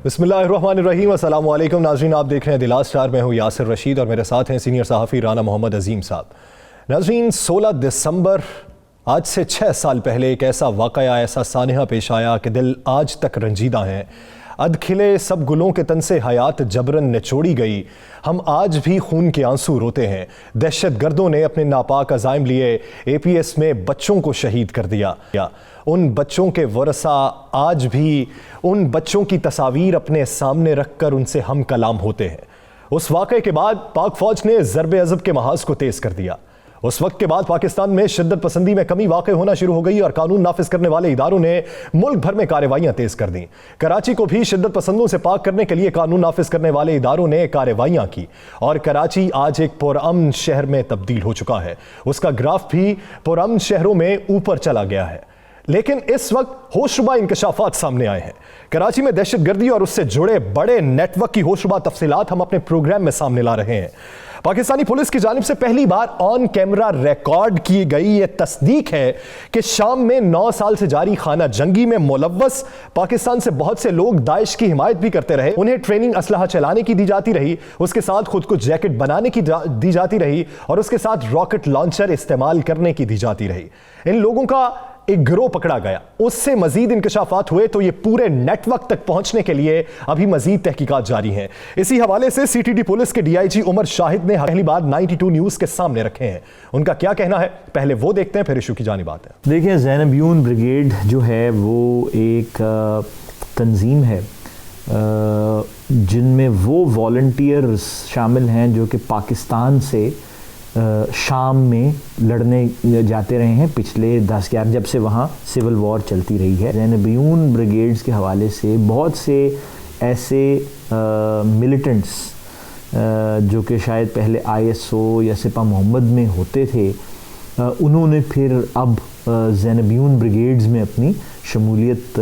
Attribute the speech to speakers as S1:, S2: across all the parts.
S1: बिस्मिल्लाहिर्रहमानिर्रहीम, अस्सलाम वालेकुम नाज़रीन, आप देख रहे हैं दिलास स्टार। मैं हूँ यासिर रशीद और मेरे साथ हैं सीनियर सहाफ़ी राना मोहम्मद अजीम साहब। नाज़रीन, 16 दिसंबर आज से 6 साल पहले एक ऐसा वाक़या, ऐसा सानहा पेश आया कि दिल आज तक रंजीदा हैं। अध खिले सब गुलों के तन से हयात जबरन निचोड़ी गई, हम आज भी खून के आंसू रोते हैं। दहशत गर्दों ने अपने नापाक अज़ाइम लिए APS में बच्चों को शहीद कर दिया। उन बच्चों के वरसा आज भी उन बच्चों की तस्वीर अपने सामने रखकर उनसे हम कलाम होते हैं। उस वाक़े के बाद पाक फौज ने ज़रबे अज़ब के महाज को तेज़ कर दिया। उस वक्त के बाद पाकिस्तान में शिद्दत पसंदी में कमी वाक़ होना शुरू हो गई और कानून नाफिज करने वाले इदारों ने मुल्क भर में कार्रवाइयाँ तेज़ कर दी। कराची को भी शिद्दत पसंदों से पाक करने के लिए कानून नाफिज करने वाले इदारों ने कार्रवाइयाँ की और कराची आज एक पुरअमन शहर में तब्दील हो चुका है। उसका ग्राफ भी पुरअमन शहरों में ऊपर चला गया है। लेकिन इस वक्त होशरुबा इंकशाफात सामने आए हैं। कराची में दहशतगर्दी और उससे जुड़े बड़े नेटवर्क की होशरुबा तफसीलात हम अपने प्रोग्राम में सामने ला रहे हैं। पाकिस्तानी पुलिस की जानिब से पहली बार ऑन कैमरा रिकॉर्ड की गई यह तस्दीक है कि शाम में 9 साल से जारी खाना जंगी में मुलव्वस पाकिस्तान से बहुत से लोग दाइश की हिमायत भी करते रहे। उन्हें ट्रेनिंग असलहा चलाने की दी जाती रही, उसके साथ खुद को जैकेट बनाने की दी जाती रही और उसके साथ रॉकेट लॉन्चर इस्तेमाल करने की दी जाती रही। इन लोगों का एक गिरोह पकड़ा गया, उससे मजीद इंकशाफात हुए तो ये पूरे नेटवर्क तक पहुंचने के लिए अभी मजीद तहकीकात जारी हैं। इसी हवाले से CTD पुलिस के DIG उमर शाहिद ने पहली बार 92 न्यूज़ के सामने रखे हैं। उनका क्या कहना है, पहले वो देखते हैं, फिर इशू की जानिब आते हैं।
S2: देखिए, ज़ैनबियून ब्रिगेड जो है वो एक तंजीम है जिनमें वो वॉलंटियर्स शामिल हैं जो कि पाकिस्तान से शाम में लड़ने जाते रहे हैं पिछले 10-11 जब से वहाँ सिविल वॉर चलती रही है। ज़ैनबियून ब्रिगेड्स के हवाले से बहुत से ऐसे मिलिटेंट्स जो कि शायद पहले ISO या सिपा मोहम्मद में होते थे, उन्होंने फिर अब ज़ैनबियून ब्रिगेड्स में अपनी शमूलियत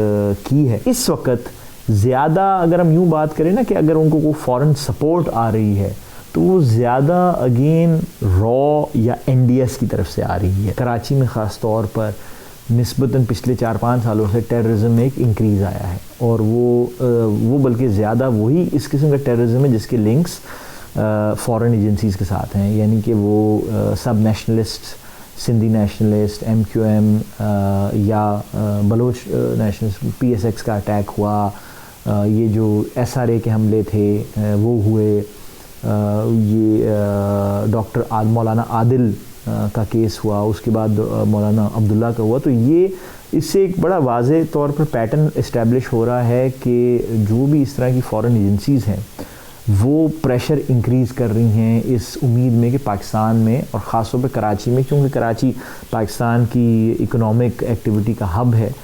S2: की है। इस वक्त ज़्यादा अगर हम यूँ बात करें ना कि अगर उनको कोई फ़ॉरेन सपोर्ट आ रही है तो वो ज़्यादा अगेन रॉ या NDS की तरफ से आ रही है। कराची में ख़ास तौर पर निस्बतन पिछले 4-5 सालों से टेररिज्म में एक इंक्रीज़ आया है और वो बल्कि ज़्यादा वही इस किस्म का टेररिज्म है जिसके लिंक्स फॉरेन एजेंसीज़ के साथ हैं, यानी कि वो सब नेशनलिस्ट, सिंधी नेशनलिस्ट, MQM या बलोच नेशनलिस्ट, PSX का अटैक हुआ, ये जो SRA के हमले थे वो हुए, ये डॉक्टर मौलाना आदिल का केस हुआ, उसके बाद मौलाना अब्दुल्ला का हुआ। तो ये इससे एक बड़ा वाज़े तौर पर पैटर्न इस्टेब्लिश हो रहा है कि जो भी इस तरह की फ़ॉरेन एजेंसीज़ हैं वो प्रेशर इंक्रीज़ कर रही हैं इस उम्मीद में कि पाकिस्तान में और ख़ास तौर पर कराची में, क्योंकि कराची पाकिस्तान की इकोनॉमिक एक्टिविटी का हब है,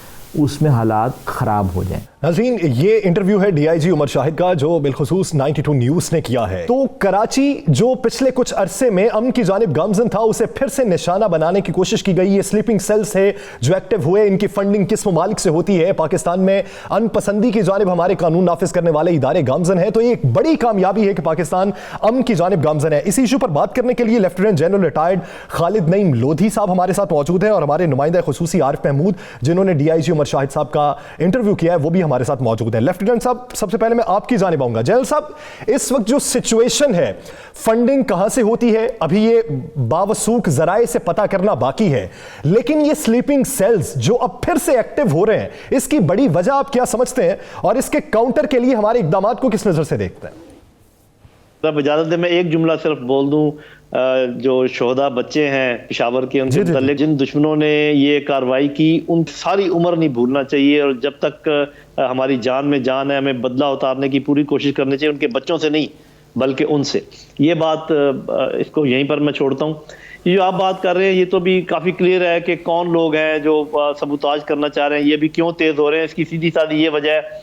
S2: उसमें हालात ख़राब हो जाएं।
S1: नाज़रीन, ये इंटरव्यू है DIG उमर शाहिद का जो बिलखुसूस 92 न्यूज़ ने किया है। तो कराची जो पिछले कुछ अरसे में अमन की जानिब गामजन था, उसे फिर से निशाना बनाने की कोशिश की गई। ये स्लीपिंग सेल्स है जो एक्टिव हुए, इनकी फंडिंग किस ममालिक से होती है? पाकिस्तान में अनपसंदी की जानिब हमारे कानून नाफिज करने वाले इदारे गामजन है। तो ये एक बड़ी कामयाबी है कि पाकिस्तान अमन की जानिब गामजन है। इसी इशू पर बात करने के लिए lieutenant general retired Khalid Naeem Lodhi साहब हमारे साथ मौजूद हैं और हमारे नुमाइंदा खुसूसी आरिफ महमूद जिन्होंने DIG उमर शाहिद साहब का इंटरव्यू किया है वो भी हमारे साथ मौजूद है। लेफ्टिनेंट साहब, सबसे पहले मैं आपकी जानिब आऊंगा। जनरल साहब, इस वक्त जो सिचुएशन है, फंडिंग कहां से होती है अभी ये बावसूख जराए से पता करना बाकी है, लेकिन ये स्लीपिंग सेल्स जो अब फिर से एक्टिव हो रहे हैं, इसकी बड़ी वजह आप क्या समझते हैं और इसके काउंटर के लिए हमारे इकदामात को किस नजर से देखते हैं?
S3: इजाजत है, मैं एक जुमला सिर्फ बोल दूं। जो शोहदा बच्चे हैं पेशावर के, उनके मुताल्लिक जिन दुश्मनों ने ये कार्रवाई की, उन सारी उम्र नहीं भूलना चाहिए और जब तक हमारी जान में जान है हमें बदला उतारने की पूरी कोशिश करनी चाहिए, उनके बच्चों से नहीं बल्कि उनसे। ये बात इसको यहीं पर मैं छोड़ता हूँ। ये जो आप बात कर रहे हैं ये तो भी काफ़ी क्लियर है कि कौन लोग हैं जो सबूताज करना चाह रहे हैं, ये भी क्यों तेज़ हो रहे हैं। इसकी सीधी साधी ये वजह है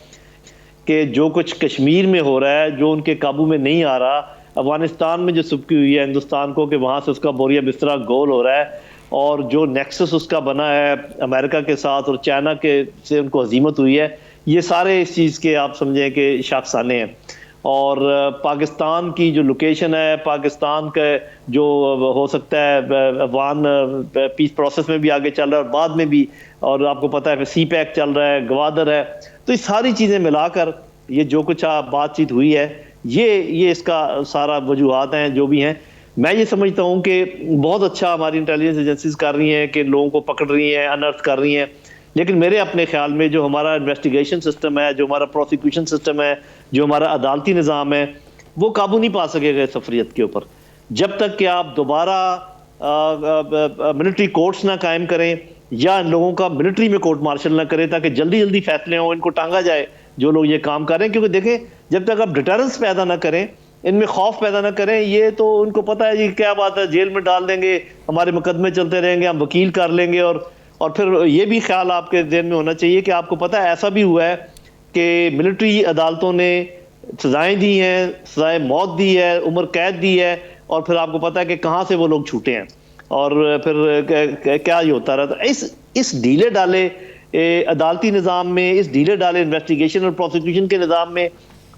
S3: कि जो कुछ कश्मीर में हो रहा है, जो उनके काबू में नहीं आ रहा, अफगानिस्तान में जो सुबकी हुई है हिंदुस्तान को कि वहाँ से उसका बोरिया बिस्तरा गोल हो रहा है, और जो नेक्सस उसका बना है अमेरिका के साथ और चाइना के से उनको हजीमत हुई है, ये सारे इस चीज़ के आप समझें कि शाखसाने हैं। और पाकिस्तान की जो लोकेशन है, पाकिस्तान का जो हो सकता है अफगान पीस प्रोसेस में भी आगे चल रहा है और बाद में भी, और आपको पता है सी पैक चल रहा है, गवादर है, तो ये सारी चीज़ें मिलाकर ये जो कुछ बातचीत हुई है, ये इसका सारा वजूहात हैं जो भी हैं। मैं ये समझता हूँ कि बहुत अच्छा हमारी इंटेलिजेंस एजेंसीज कर रही हैं कि लोगों को पकड़ रही हैं, अनर्थ कर रही हैं, लेकिन मेरे अपने ख्याल में जो हमारा इन्वेस्टिगेशन सिस्टम है, जो हमारा प्रोसिक्यूशन सिस्टम है, जो हमारा अदालती निज़ाम है, वो काबू नहीं पा सकेगा सफरियत के ऊपर जब तक कि आप दोबारा मिलिट्री कोर्ट्स ना कायम करें या इन लोगों का मिलिट्री में कोर्ट मार्शल ना करें, ताकि जल्दी जल्दी फैसले हों, इनको टांगा जाए जो लोग ये काम कर रहे हैं। क्योंकि देखें, जब तक आप डिटरेंस पैदा ना करें, इनमें खौफ पैदा ना करें, ये तो उनको पता है जी क्या बात है, जेल में डाल देंगे, हमारे मुकदमे चलते रहेंगे, हम वकील कर लेंगे। और फिर ये भी ख्याल आपके ज़हन में होना चाहिए कि आपको पता है ऐसा भी हुआ है कि मिलिट्री अदालतों ने सजाएं दी हैं, सजाए मौत दी है, उम्र कैद दी है, और फिर आपको पता है कि कहाँ से वो लोग छूटे हैं और फिर क्या ये होता रहता। इस ढीले डाले अदालती निज़ाम में, इस ढीले डाले इन्वेस्टिगेशन और प्रोसिक्यूशन के निज़ाम में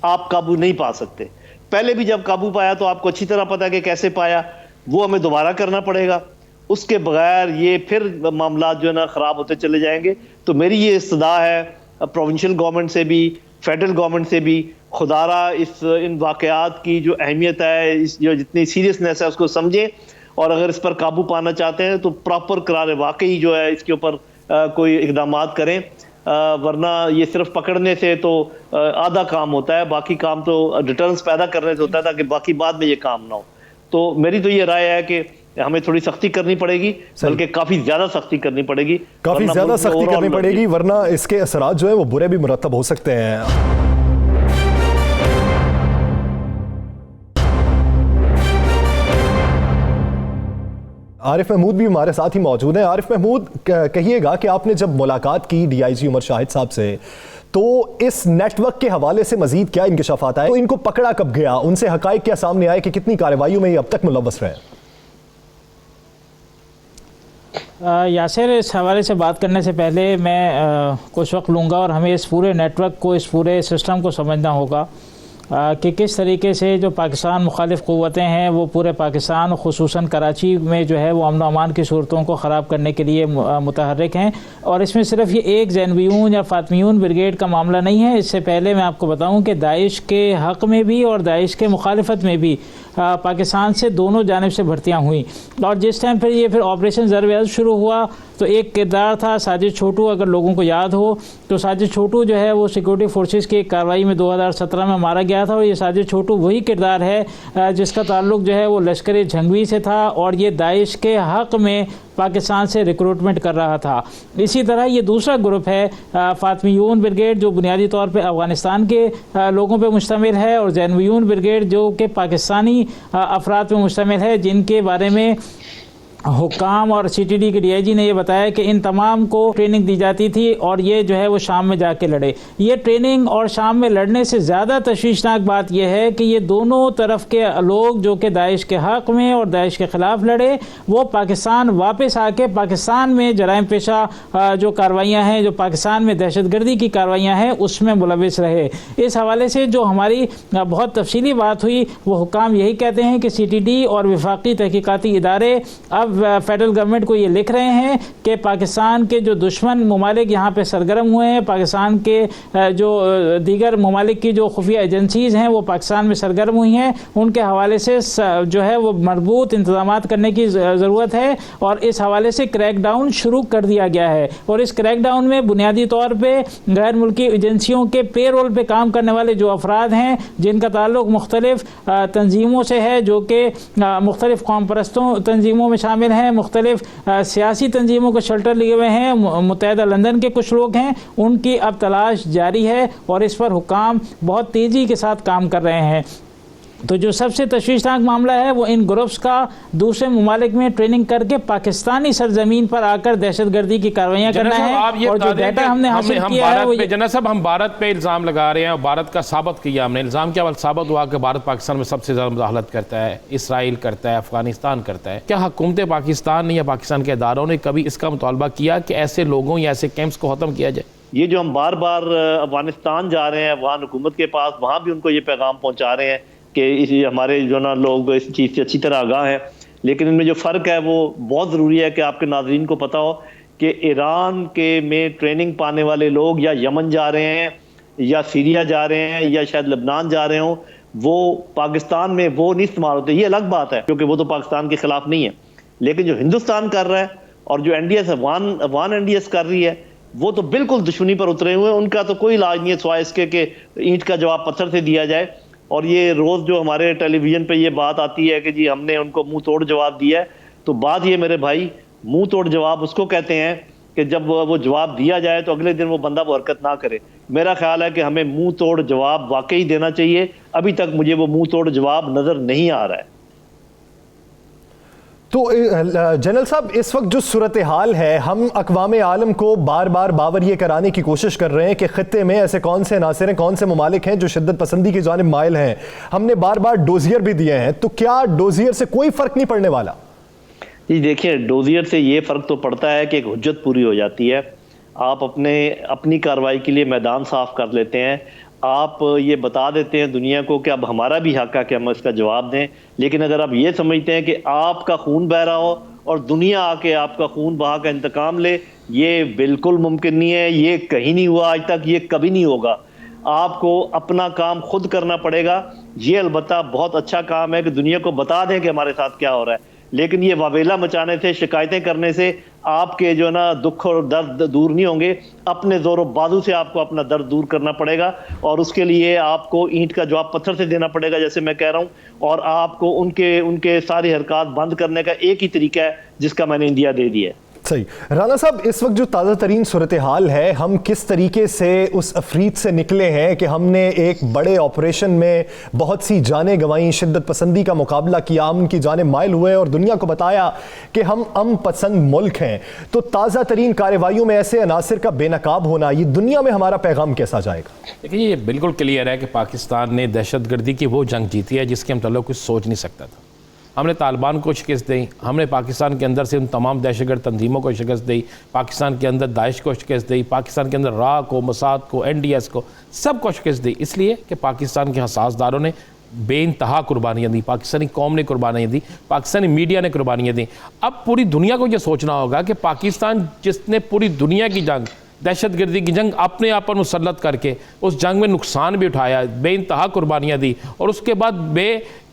S3: आप काबू नहीं पा सकते। पहले भी जब काबू पाया तो आपको अच्छी तरह पता है कि कैसे पाया, वो हमें दोबारा करना पड़ेगा। उसके बगैर ये फिर मामला जो है ना ख़राब होते चले जाएंगे। तो मेरी ये इस्तदा है प्रोविंशियल गवर्नमेंट से भी, फेडरल गवर्नमेंट से भी, खुदारा इन वाक़यात की जो अहमियत है, इस जो जितनी सीरियसनेस है उसको समझें, और अगर इस पर काबू पाना चाहते हैं तो प्रॉपर करार वाकई जो है इसके ऊपर कोई इक़दामात करें, वरना ये सिर्फ पकड़ने से तो आधा काम होता है, बाकी काम तो डिटरेंस पैदा करने से होता है ताकि बाकी बाद में ये काम ना हो। तो मेरी तो ये राय है कि हमें थोड़ी सख्ती करनी पड़ेगी, बल्कि काफी ज्यादा सख्ती करनी पड़ेगी,
S1: काफी ज्यादा सख्ती करनी पड़ेगी, वरना इसके असरात जो है वो बुरे भी मुरतब हो सकते हैं। आरिफ महमूद भी हमारे साथ ही मौजूद हैं। आरिफ महमूद, कहिएगा कि आपने जब मुलाकात की डीआईजी उमर शाहिद साहब से, तो इस नेटवर्क के हवाले से मजीद क्या इंकशाफात आए? तो इनको पकड़ा कब गया, उनसे हकाइक क्या सामने आए कि कितनी कार्रवाइयों में ये अब तक मुलव्वस रहे?
S4: यासिर, इस हवाले से बात करने से पहले मैं कुछ वक्त लूँगा और हमें इस पूरे नेटवर्क को, इस पूरे सिस्टम को समझना होगा कि किस तरीके से जो पाकिस्तान मुखालिफ क़ुव्वतें हैं वो पूरे पाकिस्तान, ख़ुसूसन कराची में जो है वो अमन अमान की सूरतों को ख़राब करने के लिए मुतहर्रिक हैं। और इसमें सिर्फ ये एक ज़ैनवियून या फ़ातिमियून ब्रिगेड का मामला नहीं है। इससे पहले मैं आपको बताऊं कि दाइश के हक़ में भी और दाइश के मुखालिफत में भी पाकिस्तान से दोनों जानिब से भर्तियाँ हुई। और जिस टाइम पर ये फिर ऑपरेशन ज़र्ब-ए-अज़ब शुरू हुआ तो एक किरदार था साजिद छोटू। अगर लोगों को याद हो तो साजिद छोटू जो है वो सिक्योरिटी फोर्सेस की एक कार्रवाई में 2017 में मारा गया था। और ये साजिद छोटू वही किरदार है जिसका ताल्लुक जो है वो लश्कर झंगवी से था और ये दाइश के हक़ में पाकिस्तान से रिक्रूटमेंट कर रहा था। इसी तरह ये दूसरा ग्रुप है फ़ातिमियून ब्रिगेड, जो बुनियादी तौर पे अफ़गानिस्तान के लोगों पे मुश्तमिल है, और ज़ैनवियून ब्रिगेड जो कि पाकिस्तानी अफराद पे मुश्तमिल है, जिनके बारे में हुक्काम और सीटीडी के डीआईजी ने ये बताया कि इन तमाम को ट्रेनिंग दी जाती थी और ये जो है वो शाम में जाके लड़े। ये ट्रेनिंग और शाम में लड़ने से ज़्यादा तशवीशनाक बात यह है कि ये दोनों तरफ के लोग जो कि दाइश के हक़ में और दाइश के ख़िलाफ़ लड़े, वो पाकिस्तान वापस आके पाकिस्तान में जराइम पेशा जो कार्रवाइयाँ हैं, जो पाकिस्तान में दहशतगर्दी की कार्रवाइयाँ हैं, उसमें मुलविस रहे। इस हवाले से जो हमारी बहुत तफसीली बात हुई, वो हुक्काम यही कहते हैं कि सीटीडी और वफाकी तहकीकाती इदारे अब फेडरल गवर्नमेंट को ये लिख रहे हैं कि पाकिस्तान के जो दुश्मन ममालिक यहाँ पे सरगर्म हुए हैं, पाकिस्तान के जो दीगर ममालिक की जो खुफिया एजेंसीज़ हैं वो पाकिस्तान में सरगर्म हुई हैं, उनके हवाले से जो है वो मरबूत इंतजाम करने की ज़रूरत है। और इस हवाले से क्रैकडाउन शुरू कर दिया गया है। और इस क्रैकडाउन में बुनियादी तौर पर गैर मुल्की एजेंसियों के पे रोल पर काम करने वाले जो अफराद हैं, जिनका ताल्लुक मुख्तलिफ तंजीमों से है, जो कि मुख्तलिफ कौम परस्तों तंजीमों में शामिल हैं, मुख्तलिफ सियासी तंजीमों के शेल्टर लिए हुए हैं, मुत्तहिदा लंदन के कुछ लोग हैं, उनकी अब तलाश जारी है और इस पर हुक्काम बहुत तेज़ी के साथ काम कर रहे हैं। तो जो सबसे तशवीशनाक मामला है वो इन ग्रुप्स का दूसरे ममालिक में ट्रेनिंग करके पाकिस्तानी सरजमीन पर आकर दहशतगर्दी की कार्रवाइयाँ करना है। और जो डाटा हमने हासिल किया है वो
S5: जनरल साहब, हम भारत पे इल्ज़ाम लगा रहे हैं और भारत का साबित किया हमने। इल्ज़ाम क्या साबित हुआ कि भारत पाकिस्तान में सबसे ज़्यादा मुदाखलत करता है, इसराइल करता है, अफगानिस्तान करता है। क्या हुकूमत पाकिस्तान ने या पाकिस्तान के इदारों ने कभी इसका मुतालबा किया कि ऐसे लोगों या ऐसे कैंप्स को ख़त्म किया जाए?
S3: ये जो हम बार बार अफगानिस्तान जा रहे हैं, अफगान हुकूमत के पास, वहाँ भी उनको ये पैगाम पहुँचा रहे हैं कि इसी हमारे जो ना लोग इस चीज़ से अच्छी तरह आगाह हैं। लेकिन इनमें जो फ़र्क है वो बहुत ज़रूरी है कि आपके नाज़रीन को पता हो कि ईरान के में ट्रेनिंग पाने वाले लोग या यमन जा रहे हैं या सीरिया जा रहे हैं या शायद लेबनान जा रहे हों, वो पाकिस्तान में वो नहीं इस्तेमाल होते। ये अलग बात है क्योंकि वो तो पाकिस्तान के खिलाफ नहीं है, लेकिन जो हिंदुस्तान कर रहा है और जो एनडीएस अफगान एनडीएस कर रही है, वो तो बिल्कुल दुश्मनी पर उतरे हुए हैं। उनका तो कोई इलाज नहीं है सिवाय इसके कि ईंट का जवाब पत्थर से दिया जाए। और ये रोज जो हमारे टेलीविजन पे ये बात आती है कि जी हमने उनको मुंह तोड़ जवाब दिया है, तो बात ये मेरे भाई, मुंह तोड़ जवाब उसको कहते हैं कि जब वो जवाब दिया जाए तो अगले दिन वो बंदा वो हरकत ना करे। मेरा ख्याल है कि हमें मुंह तोड़ जवाब वाकई देना चाहिए। अभी तक मुझे वो मुंह तोड़ जवाब नजर नहीं आ रहा है।
S1: तो जनरल साहब, इस वक्त जो सूरत हाल है, हम अक़वाम आलम को बार बार बावर ये कराने की कोशिश कर रहे हैं कि ख़ित्ते में ऐसे कौन से नासिर हैं, कौन से ममालिक हैं जो शिद्दत पसंदी की जानिब माइल हैं। हमने बार बार डोजियर भी दिए हैं, तो क्या डोजियर से कोई फ़र्क नहीं पड़ने वाला?
S3: जी देखिए, डोजियर से ये फ़र्क तो पड़ता है कि एक हुज्जत पूरी हो जाती है। आप अपनी कार्रवाई के लिए मैदान साफ कर लेते हैं, आप ये बता देते हैं दुनिया को कि अब हमारा भी हक है कि हम इसका जवाब दें। लेकिन अगर आप ये समझते हैं कि आपका खून बह रहा हो और दुनिया आके आपका खून बहा का इंतकाम ले, ये बिल्कुल मुमकिन नहीं है। ये कहीं नहीं हुआ आज तक, ये कभी नहीं होगा। आपको अपना काम खुद करना पड़ेगा। ये अलबत्ता बहुत अच्छा काम है कि दुनिया को बता दें कि हमारे साथ क्या हो रहा है, लेकिन ये वावेला मचाने से, शिकायतें करने से आपके जो ना दुख और दर्द दूर नहीं होंगे। अपने जोरों बाजू से आपको अपना दर्द दूर करना पड़ेगा और उसके लिए आपको ईंट का जवाब पत्थर से देना पड़ेगा, जैसे मैं कह रहा हूँ। और आपको उनके सारी हरकत बंद करने का एक ही तरीका है जिसका मैंने इंडिया दे दिया है।
S1: सही। राना साहब, इस वक्त जो ताज़ा तरीन सूरत हाल है, हम किस तरीके से उस अफरीद से निकले हैं कि हमने एक बड़े ऑपरेशन में बहुत सी जानें गंवाई, शिद्दत पसंदी का मुकाबला किया, हम उनकी जाने माइल हुए और दुनिया को बताया कि हम अमन पसंद मुल्क हैं। तो ताज़ा तरीन कार्रवाइयों में ऐसे अनासिर का बेनकाब होना, ये दुनिया में हमारा पैगाम कैसा जाएगा?
S5: देखिए, ये बिल्कुल क्लियर है कि पाकिस्तान ने दहशतगर्दी की वो जंग जीती है जिसके हम तल्लुक़ कुछ सोच नहीं सकता था। हमने तालिबान को शिकस्त दी, हमने पाकिस्तान के अंदर से उन तमाम दहशतगर्द तंजीमों को शिकस्त दी, पाकिस्तान के अंदर दाइश को शिकस्त दी, पाकिस्तान के अंदर रा को, मसाद को, एनडीएस को, सब को शिकस्त दी। इसलिए कि पाकिस्तान के हसासदारों ने बेइंतहा कुर्बानियाँ दी, पाकिस्तानी कौम ने कुर्बानियाँ दी, पाकिस्तानी मीडिया ने कुर्बानियाँ दी। अब पूरी दुनिया को यह सोचना होगा कि पाकिस्तान जिसने पूरी दुनिया की जंग, दहशतगर्दी की जंग अपने आप पर मुसल्लत करके उस जंग में नुकसान भी उठाया, बेइंतहा कुर्बानियाँ दी और उसके बाद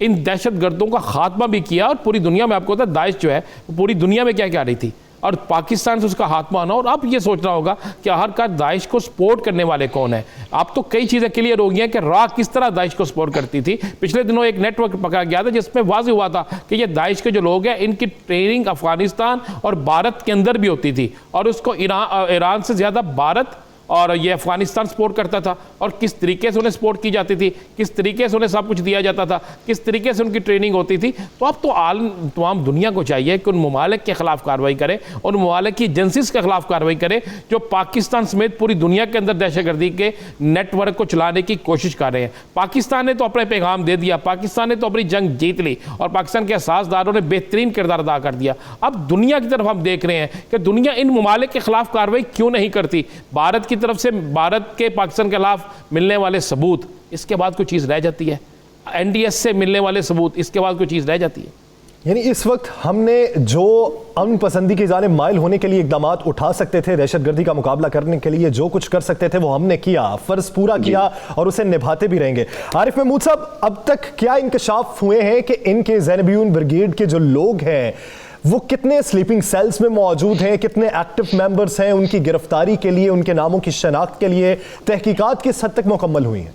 S5: इन दहशतगर्दों का खात्मा भी किया। और पूरी दुनिया में आपको पता है दाइश जो है पूरी दुनिया में क्या क्या रही थी और पाकिस्तान से उसका खात्मा होना। और अब ये सोचना होगा कि आखिरकार दाइश को सपोर्ट करने वाले कौन है। अब तो कई चीज़ें क्लियर हो गई हैं कि रा किस तरह दाइश को सपोर्ट करती थी। पिछले दिनों एक नेटवर्क पकड़ा गया था जिसमें वाज़ेह हुआ था कि ये दाइश के जो लोग हैं इनकी ट्रेनिंग अफगानिस्तान और भारत के अंदर भी होती थी और उसको ईरान से ज़्यादा भारत और ये अफगानिस्तान सपोर्ट करता था। और किस तरीके से उन्हें सपोर्ट की जाती थी, किस तरीके से उन्हें सब कुछ दिया जाता था, किस तरीके से उनकी ट्रेनिंग होती थी। तो अब तो तमाम दुनिया को चाहिए कि उन ममालिक के खिलाफ कार्रवाई करे, उन ममालिक की एजेंसीज के खिलाफ कार्रवाई करे जो पाकिस्तान समेत पूरी दुनिया के अंदर दहशतगर्दी के नेटवर्क को चलाने की कोशिश कर रहे हैं। पाकिस्तान ने तो अपने पैगाम दे दिया, पाकिस्तान ने तो अपनी जंग जीत ली और पाकिस्तान के हसासदारों ने बेहतरीन किरदार अदा कर दिया। अब दुनिया की तरफ हम देख रहे हैं कि दुनिया इन ममालिक के खिलाफ कार्रवाई क्यों नहीं करती। भारत की तरफ से भारत के पाकिस्तान के खिलाफ मिलने वाले सबूत, इसके बाद कोई चीज़ रह जाती है। एनडीएस से मिलने वाले सबूत, इसके बाद कोई चीज़ रह जाती है।
S1: यानी इस वक्त हमने जो अमन पसंदी की जानिब माइल होने के लिए इकदाम उठा सकते थे, दहशतगर्दी का मुकाबला करने के लिए जो कुछ कर सकते थे वो हमने किया, फ़र्ज पूरा किया और उसे निभाते भी रहेंगे। आरिफ महमूद साहब, अब तक क्या इंकशाफ हुए हैं कि इनके ज़ैनबियून ब्रिगेड के जो लोग हैं वो कितने स्लीपिंग सेल्स में मौजूद हैं, कितने एक्टिव मेंबर्स हैं, उनकी गिरफ्तारी के लिए, उनके नामों की शनाख्त के लिए तहकीकात किस हद तक मुकम्मल हुई हैं?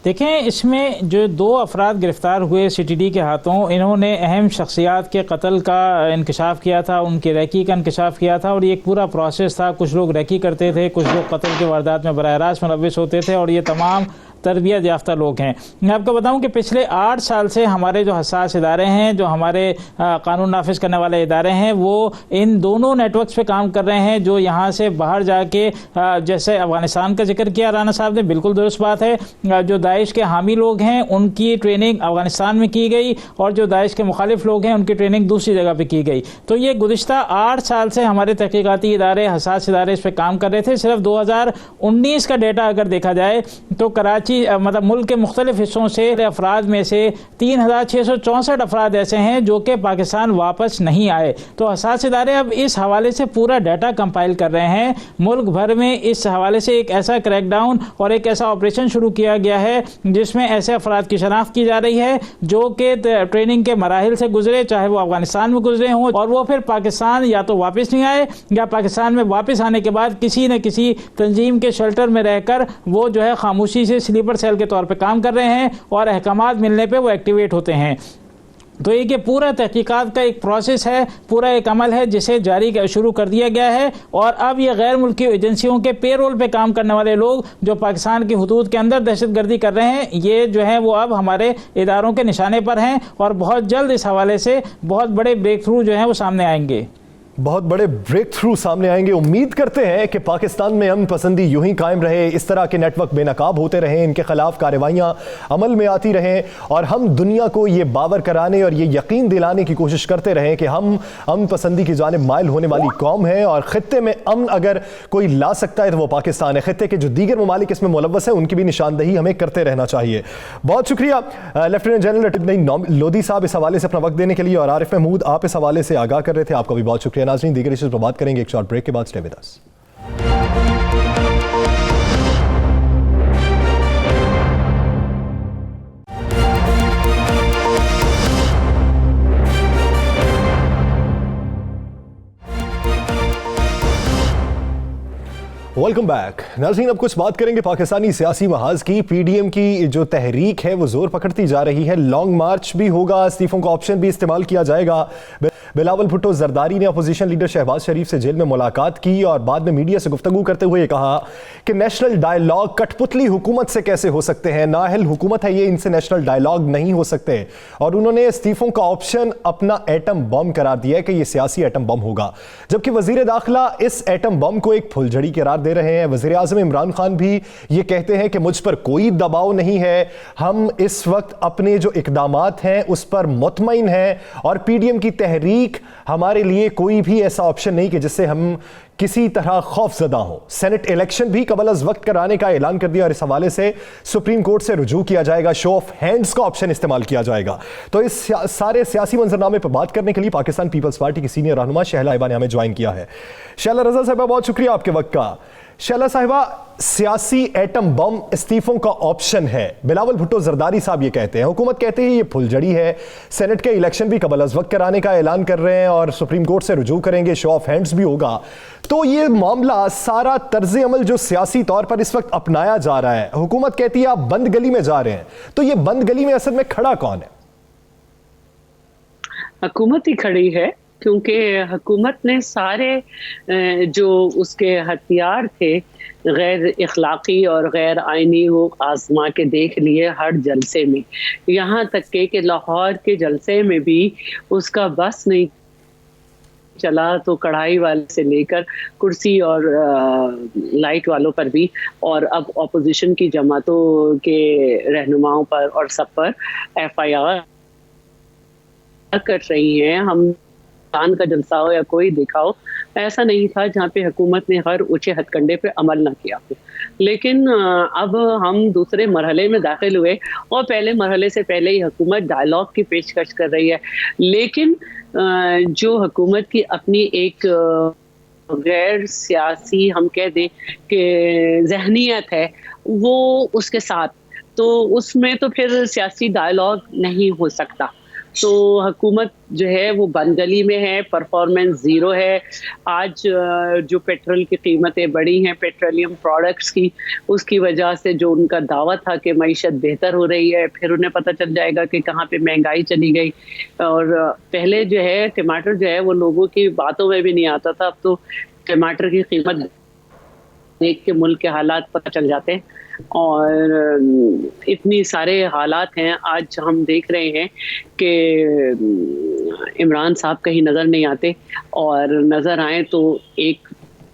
S4: देखें, इसमें जो 2 अफराद गिरफ्तार हुए सीटीडी के हाथों, इन्होंने अहम शख्सियात के कत्ल का इंकशाफ किया था, उनकी रैकी का इंकशाफ किया था और ये एक पूरा प्रोसेस था। कुछ लोग रैकी करते थे, कुछ लोग कत्ल के वारदात में बराह रास्त मुलव्विस होते थे और ये तमाम तरबियत याफ्ता लोग हैं। मैं आपको बताऊं कि पिछले 8 साल से हमारे जो हसास इदारे हैं, जो हमारे कानून नाफिज करने वाले इदारे हैं, वो इन दोनों नेटवर्क्स पे काम कर रहे हैं जो यहाँ से बाहर जाके, जैसे अफगानिस्तान का जिक्र किया राना साहब ने, बिल्कुल दुरुस्त बात है, जो दाइश के हामी लोग हैं उनकी ट्रेनिंग अफगानिस्तान में की गई और जो दाइश के मुखालिफ लोग हैं उनकी ट्रेनिंग दूसरी जगह पर की गई। तो ये गुज़िश्ता 8 साल से हमारे तहकीकाती इदारे, हसास इदारे इस पर काम कर रहे थे। सिर्फ 2019 का डेटा अगर देखा जाए तो कराची मतलब मुल्क के मुख्तलिफ हिस्सों से अफराद में से 3664 अफराद ऐसे हैं जो कि पाकिस्तान वापस नहीं आए। तो हसास इदारे अब इस हवाले से पूरा डाटा कंपाइल कर रहे हैं। मुल्क भर में इस हवाले से एक ऐसा क्रैकडाउन और एक ऐसा ऑपरेशन शुरू किया गया है जिसमें ऐसे अफराद की शनाख्त की जा रही है जो कि ट्रेनिंग के मराहिल से गुजरे, चाहे वो अफगानिस्तान में गुजरे हों, और वो फिर पाकिस्तान या तो वापस नहीं आए या पाकिस्तान में वापस आने के बाद किसी न किसी तंजीम के शेल्टर में रहकर वो जो है खामोशी से स्लीपर सेल के तौर पे काम कर रहे हैं और अहकामात मिलने पे वो एक्टिवेट होते हैं। तो ये पूरा तहकीकात का एक प्रोसेस है, पूरा एक अमल है जिसे जारी शुरू कर दिया गया है। और अब ये गैर मुल्की एजेंसियों के पेरोल पे काम करने वाले लोग जो पाकिस्तान की हुदूद के अंदर दहशतगर्दी कर रहे हैं, ये जो है वो अब हमारे इदारों के निशाने पर हैं और बहुत जल्द इस हवाले से बहुत बड़े ब्रेक थ्रू जो हैं वो सामने आएंगे।
S1: बहुत बड़े ब्रेक थ्रू सामने आएंगे। उम्मीद करते हैं कि पाकिस्तान में अमन पसंदी यूं ही कायम रहे, इस तरह के नेटवर्क बेनकाब होते रहें, इनके खिलाफ कार्रवाइयां अमल में आती रहें और हम दुनिया को ये बावर कराने और ये यकीन दिलाने की कोशिश करते रहें कि हम अमन पसंदी की जानिब माइल होने वाली कौम है और खित्ते में अमन अगर कोई ला सकता है तो वो पाकिस्तान है। खित्ते के जो दीगर ममालिक इसमें मुलव्वस हैं उनकी भी निशानदही हमें करते रहना चाहिए। बहुत शुक्रिया लेफ्टिनेंट जनरल लोधी साहब इस हवाले से अपना वक्त देने के लिए, और आरिफ महमूद आप इस हवाले से आगाह कर रहे थे, आपका भी बहुत शुक्रिया। नाज़रीन, दीगर इश्यूज़ पर बात करेंगे एक शॉर्ट ब्रेक के बाद। Stay with us. Welcome back. नाज़रीन, अब कुछ बात करेंगे पाकिस्तानी सियासी महाज की। पीडीएम की जो तहरीक है वो जोर पकड़ती जा रही है। लॉन्ग मार्च भी होगा, इस्तीफों का ऑप्शन भी इस्तेमाल किया जाएगा। बिलावल भुट्टो जरदारी ने अपोजिशन लीडर शहबाज शरीफ से जेल में मुलाकात की और बाद में मीडिया से गुफ्तगू करते हुए कहा कि नेशनल डायलॉग कठपुतली हुकूमत से कैसे हो सकते हैं, नाअहल हुकूमत है ये, इनसे नेशनल डायलॉग नहीं हो सकते। और उन्होंने इस्तीफों का ऑप्शन अपना एटम बम करार दिया है कि यह सियासी एटम बम होगा, जबकि वजीर दाखिला इस एटम बम को एक फुलझड़ी करार दे रहे हैं। वजीर आजम इमरान खान भी ये कहते हैं कि मुझ पर कोई दबाव नहीं है, हम इस वक्त अपने जो इकदामात हैं उस पर मुतमईन हैं और पीडीएम की तहरीक हमारे लिए कोई भी ऐसा ऑप्शन नहीं कि जिससे हम किसी तरह खौफजदा हो। सेनेट इलेक्शन भी कबल अज वक्त कराने का ऐलान कर दिया और इस हवाले से सुप्रीम कोर्ट से रुजू किया जाएगा, शो ऑफ हैंड्स का ऑप्शन इस्तेमाल किया जाएगा। तो इस सारे सियासी मंजरनामे पर बात करने के लिए पाकिस्तान पीपल्स पार्टी की सीनियर रहनुमा शहला हिबा ने हमें ज्वाइन किया है। शहला रजा साहिबा, बहुत शुक्रिया आपके वक्त का। शहला साहिबा, सियासी एटम बम इस्तीफों का ऑप्शन है, बिलावल भुट्टो जरदारी साहब ये कहते हैं, हुकूमत कहते हैं ये फुलझड़ी है, सेनेट के इलेक्शन भी कबल अज वक्त कराने का ऐलान कर रहे हैं और सुप्रीम कोर्ट से रुजू करेंगे, शो ऑफ हैंड्स भी होगा। तो ये मामला, सारा तर्ज अमल जो सियासी तौर पर इस वक्त अपनाया जा रहा है, हुकूमत कहती है आप बंद गली में जा रहे हैं, तो ये बंद गली में असल में खड़ा कौन है?
S6: हुकूमत ही खड़ी है, क्योंकि हुकूमत ने सारे जो उसके हथियार थे गैर इखलाकी और गैर आइनी वो आजमा के देख लिए हर जलसे में। यहाँ तक कि लाहौर के जलसे में भी उसका बस नहीं चला तो कढ़ाई वाले से लेकर कुर्सी और लाइट वालों पर भी, और अब ऑपोजिशन की जमातों के रहनुमाओं पर और सब पर FIR कर रही हैं। हम का जलसा हो या कोई दिखाओ, ऐसा नहीं था जहाँ पे हुकूमत ने हर ऊंचे हथकंडे पे अमल ना किया हो। लेकिन अब हम दूसरे मरहले में दाखिल हुए और पहले मरहले से पहले ही हुकूमत डायलॉग की पेशकश कर रही है, लेकिन जो हुकूमत की अपनी एक गैर सियासी हम कह दें कि जहनियत है वो उसके साथ, तो उसमें तो फिर सियासी डायलॉग नहीं हो सकता। तो हुकूमत जो है वो बंद गली में है, परफॉर्मेंस ज़ीरो है। आज जो पेट्रोल की कीमतें बढ़ी हैं पेट्रोलियम प्रोडक्ट्स की, उसकी वजह से जो उनका दावा था कि मईशत बेहतर हो रही है, फिर उन्हें पता चल जाएगा कि कहाँ पे महंगाई चली गई। और पहले जो है टमाटर जो है वो लोगों की बातों में भी नहीं आता था, अब तो टमाटर की कीमत देख के मुल्क के हालात पता चल जाते हैं। और इतनी सारे हालात हैं, आज हम देख रहे हैं कि इमरान साहब कहीं नज़र नहीं आते, और नज़र आए तो एक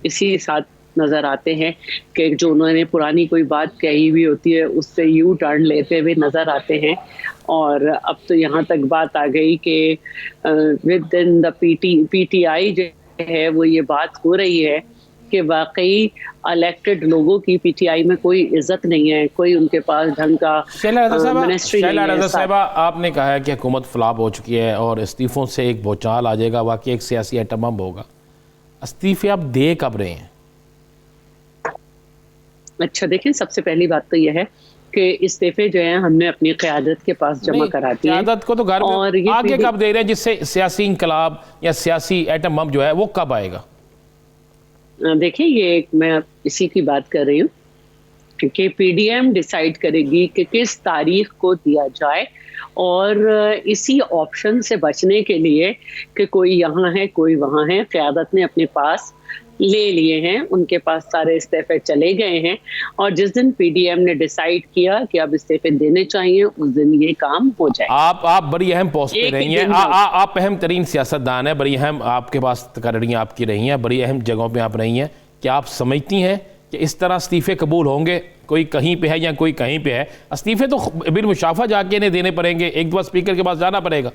S6: इसी साथ नज़र आते हैं कि जो उन्होंने पुरानी कोई बात कही हुई होती है उससे यू टर्न लेते हुए नज़र आते हैं। और अब तो यहाँ तक बात आ गई कि विद इन द PTI जो है वो ये बात हो रही है कि वाकई इलेक्टेड लोगों की पीटीआई में कोई इज्जत नहीं है, कोई उनके पास ढंग का मिनिस्ट्री नहीं है।
S5: आपने कहा है कि हुकूमत फ्लॉप हो चुकी है और इस्तीफों से एक भूचाल आ जाएगा, वाकई एक सियासी एटम बम होगा। इस्तीफे आप दे कब रहे हैं?
S6: अच्छा देखिए, सबसे पहली बात तो यह है कि इस्तीफे जो है हमने अपनी क़यादत के पास जमा करा दिए।
S5: क़यादत को तो घर में आगे कब दे रहे हैं, जिससे सियासी इंकलाब या सियासी एटम बम जो है वो कब आएगा?
S6: देखिए, ये मैं इसी की बात कर रही हूँ कि पीडीएम डिसाइड करेगी कि किस तारीख को दिया जाए, और इसी ऑप्शन से बचने के लिए कि कोई यहाँ है कोई वहाँ है, क़यादत ने अपने पास ले लिए हैं, उनके पास सारे इस्तीफे चले गए हैं, और जिस दिन पीडीएम ने डिसाइड किया कि अब इस्तीफे देने चाहिए उस दिन ये काम हो जाए।
S5: आप बड़ी अहम पोस्ट पे रही हैं, आप अहम तरीन सियासतदान हैं, बड़ी अहम आपके पास तकरीरें आपकी रही हैं, बड़ी अहम जगहों पे आप रही हैं। क्या आप समझती हैं कि इस तरह इस्तीफे कबूल होंगे? कोई कहीं पे है या कोई कहीं पे है, इस्तीफे तो बिल मुशाफा जाके इन्हें देने पड़ेंगे, एक दो स्पीकर के पास जाना पड़ेगा।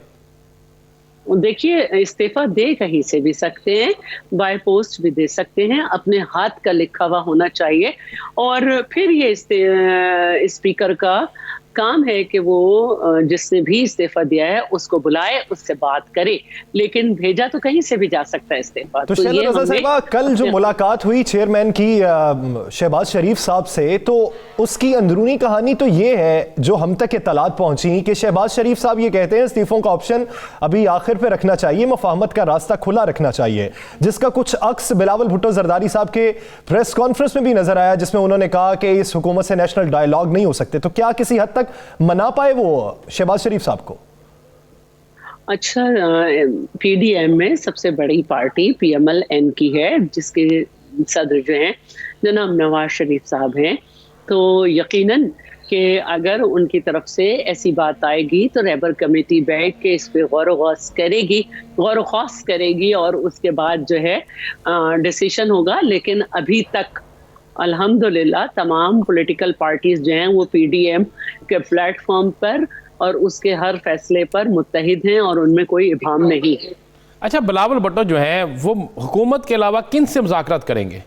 S6: देखिए, इस्तीफा दे कहीं से भी सकते हैं, बाय पोस्ट भी दे सकते हैं, अपने हाथ का लिखा हुआ होना चाहिए, और फिर ये स्पीकर का काम है कि वो जिसने भी इस्तीफा दिया है उसको बुलाए, उससे बात करे, लेकिन भेजा तो कहीं से भी जा सकता है इस्तीफा।
S1: तो शहनाज रज़ा साहिबा, कल जो मुलाकात हुई चेयरमैन की शहबाज शरीफ साहब से, तो उसकी अंदरूनी कहानी तो ये है जो हम तक इत्तलात पहुंची कि शहबाज शरीफ साहब ये कहते हैं इस्तीफों का ऑप्शन अभी आखिर पे रखना चाहिए, मुफाहमत का रास्ता खुला रखना चाहिए, जिसका कुछ अक्स बिलावल भुट्टो जरदारी साहब के प्रेस कॉन्फ्रेंस में भी नजर आया, जिसमें उन्होंने कहा कि इस हुकूमत से नेशनल डायलॉग नहीं हो सकते। तो क्या किसी हद तक मना पाए वो शहबाज शरीफ साहब को?
S6: अच्छा, पीडीएम में सबसे बड़ी पार्टी पीएमएल-एन की है, जिसके सदर जो हैं जनाब नवाज शरीफ साहब हैं, तो यकीनन कि अगर उनकी तरफ से ऐसी बात आएगी तो रहबर कमेटी बैठ के इस पे गौर व खौस करेगी और उसके बाद जो है डिसीजन होगा। लेकिन अभी तक अल्हम्दुलिल्लाह तमाम पॉलिटिकल पार्टीज जो हैं वो पीडीएम के प्लेटफॉर्म पर और उसके हर फैसले पर मुत्तहिद हैं और उनमें कोई इबाम नहीं है।
S5: अच्छा, बिलावल भुट्टो जो है वो हुकूमत के अलावा किन से मुज़ाकरात करेंगे?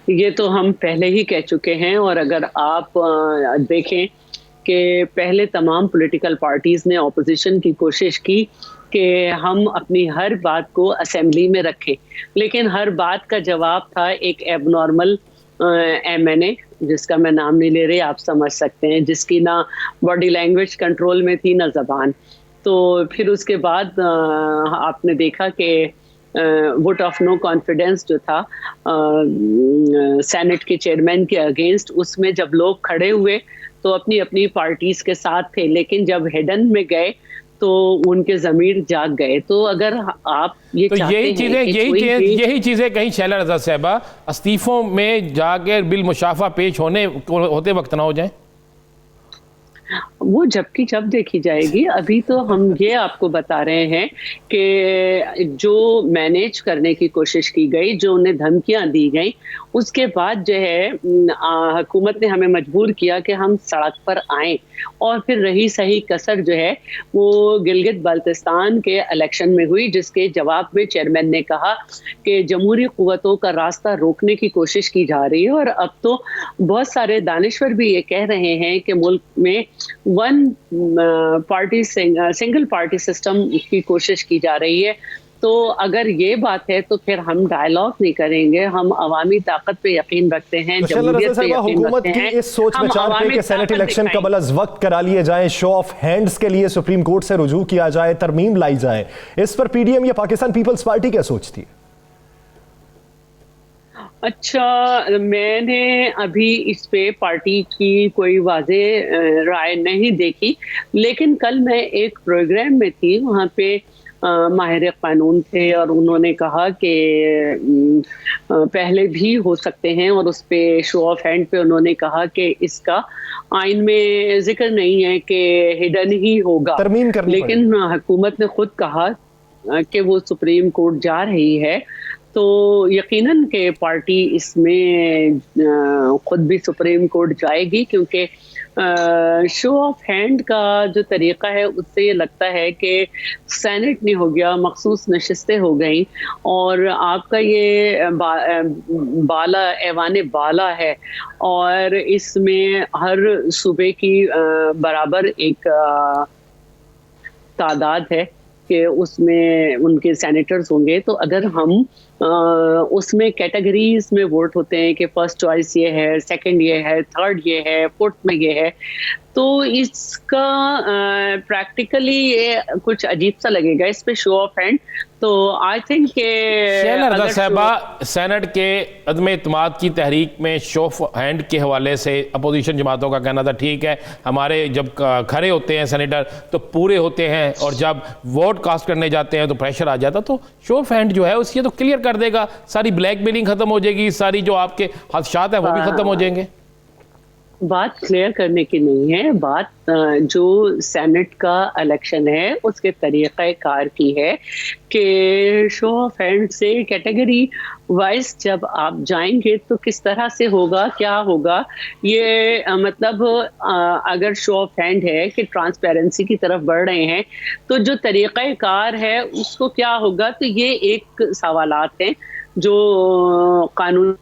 S6: ये तो हम पहले ही कह चुके हैं, और अगर आप देखें कि पहले तमाम पॉलिटिकल पार्टीज ने ऑपोजिशन की कोशिश की कि हम अपनी हर बात को असेंबली में रखें, लेकिन हर बात का जवाब था एक एबनॉर्मल एमएनए, जिसका मैं नाम नहीं ले रही, आप समझ सकते हैं, जिसकी ना बॉडी लैंग्वेज कंट्रोल में थी ना ज़बान। तो फिर उसके बाद आपने देखा कि वोट ऑफ नो कॉन्फिडेंस जो था सेनेट के चेयरमैन के अगेंस्ट, उसमें जब लोग खड़े हुए तो अपनी अपनी पार्टीज के साथ थे, लेकिन जब हेडन में गए तो उनके ज़मीर जाग गए। तो अगर आप ये
S5: तो यही चीज़ें कहीं शैला रज़ा साहिबा इस्तीफों में जाकर बिल मुशाफा पेश होते वक्त ना हो जाए,
S6: वो जबकि जब देखी जाएगी। अभी तो हम ये आपको बता रहे हैं कि जो मैनेज करने की कोशिश की गई, जो उन्हें धमकियां दी गई, उसके बाद जो है हुकूमत ने हमें मजबूर किया कि हम सड़क पर आएं, और फिर रही सही कसर जो है वो गिलगित बाल्टिस्तान के इलेक्शन में हुई, जिसके जवाब में चेयरमैन ने कहा कि जमहूरी कुव्वतों का रास्ता रोकने की कोशिश की जा रही है। और अब तो बहुत सारे दानिश्वर भी ये कह रहे हैं कि मुल्क में सिंगल पार्टी सिस्टम की कोशिश की जा रही है। तो अगर ये बात है तो फिर हम डायलॉग नहीं करेंगे, हम अवामी ताकत पे यकीन रखते हैं,
S1: जमहूरियत पे यकीन रखते हैं। इस सोच विचार पे कि सेनेट इलेक्शन कबल अज़ वक्त करा लिए जाएं, शो ऑफ हैंड्स के लिए सुप्रीम कोर्ट से रुजू किया जाए, तरमीम लाई जाए, इस पर पीडीएम या पाकिस्तान पीपल्स पार्टी क्या सोचती है?
S6: अच्छा, मैंने अभी इस पे पार्टी की कोई वाज़ेह राय नहीं देखी, लेकिन कल मैं एक प्रोग्राम में थी, वहाँ पे माहिर कानून थे और उन्होंने कहा कि पहले भी हो सकते हैं, और उस पे शो ऑफ हैंड पे उन्होंने कहा कि इसका आइन में जिक्र नहीं है कि हिडन ही होगा, लेकिन हुकूमत ने खुद कहा कि वो सुप्रीम कोर्ट जा रही है, तो यकीनन के पार्टी इसमें खुद भी सुप्रीम कोर्ट जाएगी, क्योंकि शो ऑफ हैंड का जो तरीका है उससे ये लगता है कि सेनेट नहीं हो गया, मखसूस नशिस्तें हो गई और आपका ये बाला ऐवान बाला है और इसमें हर सूबे की बराबर एक तादाद है कि उसमें उनके सेनेटर्स होंगे। तो अगर हम उसमें कैटेगरीज में वोट होते हैं कि फर्स्ट चॉइस ये है, सेकंड ये है, थर्ड ये है, फोर्थ में ये है, तो इसका प्रैक्टिकली ये कुछ अजीब सा लगेगा इस पे शो ऑफ हैंड। तो आई थिंक
S5: साहबा सेनेट के अदम इत्माद की तहरीक में शो ऑफ हैंड के हवाले से अपोजिशन जमातों का कहना था ठीक है, हमारे जब खड़े होते हैं सेनेटर तो पूरे होते हैं और जब वोट कास्ट करने जाते हैं तो प्रेशर आ जाता, तो शो ऑफ हैंड जो है उसकी तो क्लियर कर देगा, सारी ब्लैकमेलिंग खत्म हो जाएगी, सारी जो आपके खदशात है वो भी खत्म हो जाएंगे।
S6: बात क्लियर करने की नहीं है, बात जो सेनेट का इलेक्शन है उसके तरीक़े कार की है कि शो ऑफ हैंड से कैटेगरी वाइज जब आप जाएंगे तो किस तरह से होगा, क्या होगा, ये मतलब अगर शो ऑफ हैंड है कि ट्रांसपेरेंसी की तरफ बढ़ रहे हैं तो जो तरीक़े कार है उसको क्या होगा, तो ये एक सवालात हैं जो कानून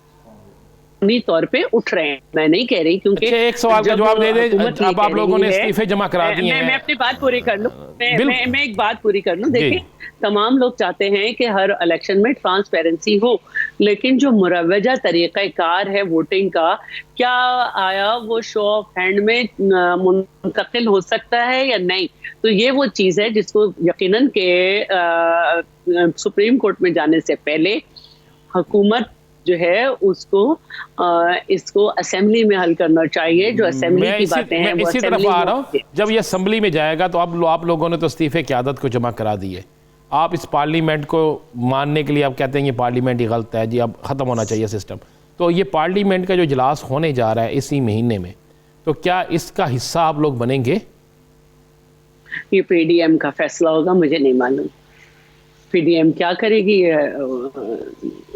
S6: तौर पे उठ रहे हैं। मैं नहीं कह रही क्योंकि
S5: एक सवाल का जवाब दे दें, अब आप लोगों ने इस्तीफे जमा करा दिए हैं।
S6: मैं अपनी बात पूरी कर लूं, मैं एक बात पूरी कर लूं। देखिए, तमाम लोग चाहते हैं कि हर इलेक्शन में ट्रांसपेरेंसी हो, लेकिन जो मुरवजा तरीक़ा कार है वोटिंग का, क्या आया वो शो ऑफ हैंड में मुंतकिल हो सकता है या नहीं, तो ये वो चीज़ है जिसको यकीनन के सुप्रीम कोर्ट में जाने से पहले हुकूमत जो है उसको इसको असेंबली में हल करना चाहिए। जो असेंबली की बातें हैं वो
S5: इसी तरफ आ रहा हूँ, जब ये असेंबली में जाएगा तो अब आप लोगों ने तो इस्तीफे की आदत को जमा करा दी है, आप इस पार्लियामेंट को मानने के लिए आप कहते हैं ये पार्लियामेंट ही गलत है जी, अब ख़त्म होना चाहिए सिस्टम, तो ये पार्लियामेंट का जो इजलास होने जा रहा है इसी महीने में, तो क्या इसका हिस्सा आप लोग बनेंगे?
S6: ये पीडीएम का फैसला होगा, मुझे नहीं मालूम पीडीएम क्या करेगी,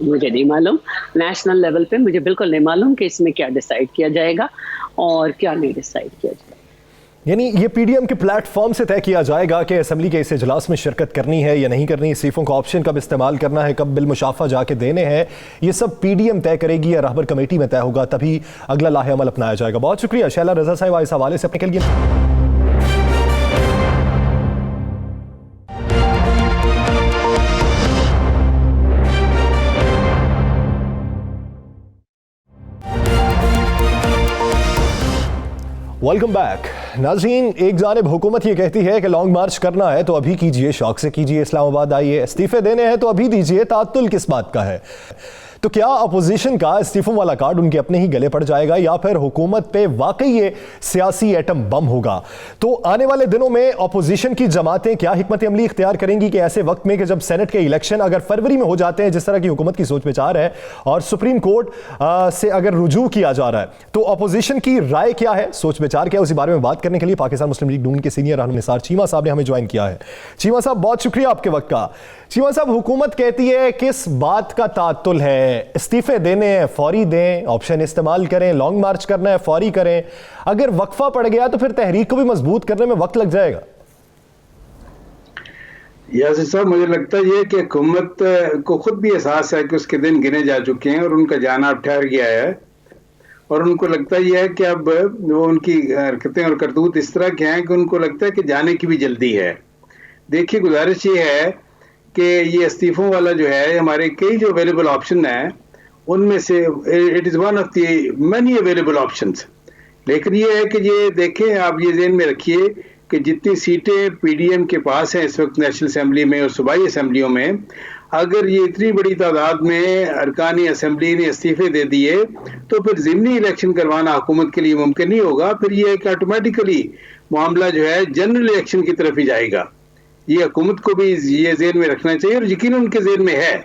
S6: मुझे नहीं मालूम। नेशनल लेवल पे मुझे बिल्कुल नहीं मालूम कि इसमें क्या डिसाइड किया जाएगा और क्या नहीं डिसाइड किया जाएगा।
S1: यानी ये पीडीएम के प्लेटफॉर्म से तय किया जाएगा कि असेंबली के इस इजलास में शिरकत करनी है या नहीं करनी, इस्तीफों का ऑप्शन कब इस्तेमाल करना है, कब बिल मुशाफा जाके देने हैं, ये सब पीडीएम तय करेगी या रहबर कमेटी में तय होगा, तभी अगला लाहे अमल अपनाया जाएगा। बहुत शुक्रिया शैला रजा साहिबा इस हवाले से अपने के लिए। वेलकम बैक नाज़रीन। एक जानिब हुकूमत ये कहती है कि लॉन्ग मार्च करना है तो अभी कीजिए, शौक से कीजिए, इस्लामाबाद आइए, इस्तीफे देने हैं तो अभी दीजिए, तात्तुल किस बात का है? तो क्या अपोजिशन का इस्तीफों वाला कार्ड उनके अपने ही गले पड़ जाएगा या फिर हुकूमत पे वाकई ये सियासी एटम बम होगा? तो आने वाले दिनों में अपोजिशन की जमातें क्या हिकमत अमली इख्तियार करेंगी कि ऐसे वक्त में कि जब सेनेट के इलेक्शन अगर फरवरी में हो जाते हैं, जिस तरह की हुकूमत की सोच विचार है, और सुप्रीम कोर्ट से अगर रुजू किया जा रहा है, तो अपोजिशन की राय क्या है, सोच विचार क्या है, उसी बारे में बात करने के लिए पाकिस्तान मुस्लिम लीग नून के सीनियर रहनुमा निसार चीमा साहब ने हमें ज्वाइन किया है। चीमा साहब बहुत शुक्रिया आपके वक्त का। चीमा साहब, हुकूमत कहती है किस बात का तात्तुल है, इस्तीफे देने हैं फौरी दें, ऑप्शन इस्तेमाल करें, लॉन्ग मार्च करना है फौरी करें, अगर वक्फा पड़ गया तो फिर तहरीक को भी मजबूत करने में वक्त लग जाएगा।
S7: यासिर साहब, मुझे लगता है ये कि हुकूमत को खुद भी एहसास है कि उसके दिन गिने जा चुके हैं और उनका जाना अब ठहर गया है, और उनको लगता यह है कि अब वो उनकी हरकतें और करतूत इस तरह के हैं कि उनको लगता है कि जाने की भी जल्दी है। देखिए, गुजारिश ये है कि ये इस्तीफों वाला जो है, हमारे कई जो अवेलेबल ऑप्शन है उनमें से it is one of the many available options, लेकिन ये है कि ये देखें, आप ये ज़हन में रखिए कि जितनी सीटें पीडीएम के पास हैं इस वक्त नेशनल असेंबली में और सूबाई असेंबलियों में, अगर ये इतनी बड़ी तादाद में अरकानी असेंबली ने इस्तीफे दे दिए तो फिर ज़िमनी इलेक्शन करवाना हुकूमत के लिए मुमकिन नहीं होगा। फिर ये है कि ऑटोमेटिकली मामला जो है जनरल इलेक्शन की तरफ ही जाएगा। ये हुकूमत को भी ये ज़हन में रखना चाहिए और यकीन उनके ज़हन में है,